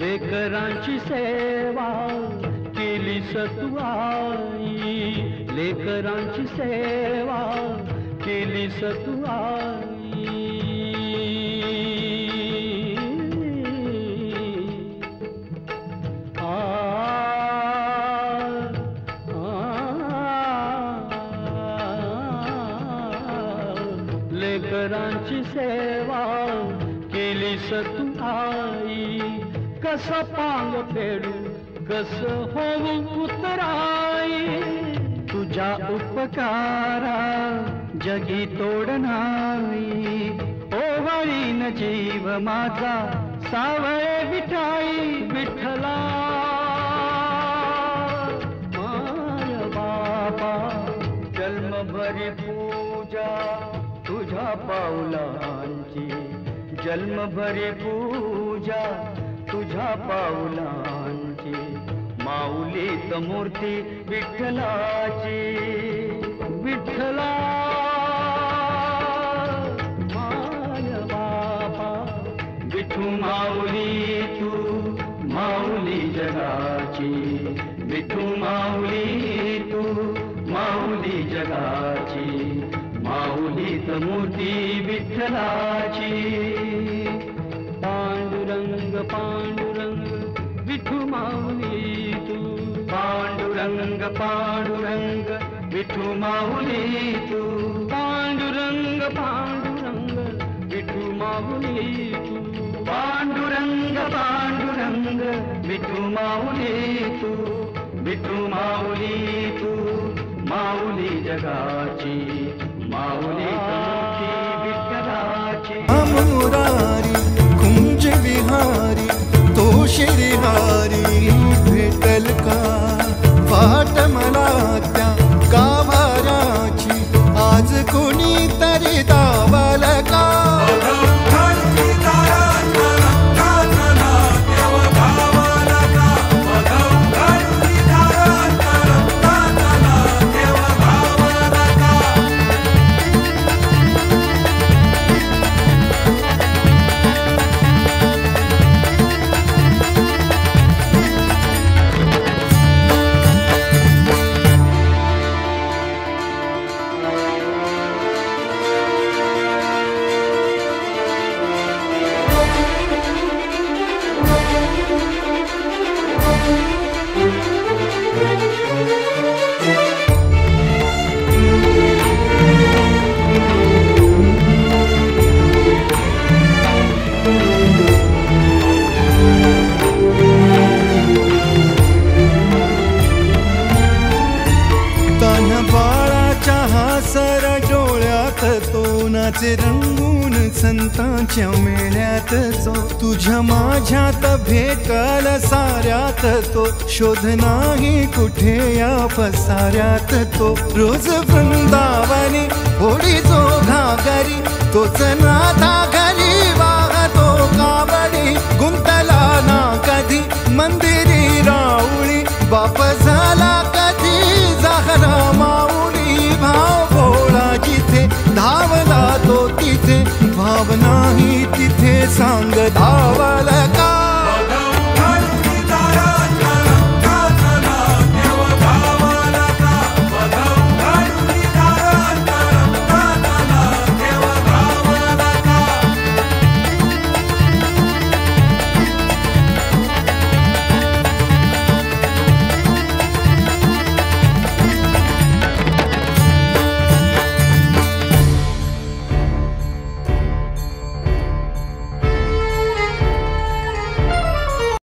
लेकरांची सेवा केली सतुआई, लेकरांची सेवा केली सतुआई. लेकरांची सेवा केली सतुआई. कस पांग फेडू कस होऊ उतराई. तुझ्या उपकारा जगी तोड नाही. ओवाळीन जीव माझा सावळे विठाई. विठ्ठला माय बाबा जन्मभरी पूजा तुझ्या पाऊलांची, जन्मभरी पूजा तुझ्या पाऊलांची, माऊलीत मूर्ती विठ्ठलाची. विठ्ठला माय बापा, विठू माऊली तू माऊली जगाची. विठू माऊली तू माऊली जगाची, माऊलीत मूर्ती विठ्ठलाची. पांडुरंग पांडुरंग विठू माऊली तू, पांडुरंग पांडुरंग विठू माऊली तू, पांडुरंग पांडुरंग विठू माऊली तू, पांडुरंग पांडुरंग विठू माऊली तू. विठू माऊली तू माऊली जगाची, माऊली मूर्ती विठ्ठलाची. मुरारी कुंज विहारी तो श्रीहारी भेटल का, वाट मला त्या गाभाराची, आज कुणी तरी दावाल का. नाचे रंगून संतांच्या मेळ्यात जो, तुझ्या माझ्यात भेटल साऱ्यात तो, शोध नाही कुठे या पसाऱ्यात तो. रोज वृंदावनी होडी जो घागरी, तोच नाथा घरी वाहतो कावडी. गुंतला ना कधी मंदिरी राऊळी, बाप झाला कधी झाला माऊली. भाव भोळा जिथे धावला तो तिथे, भाव नाही तिथे सांग धावा.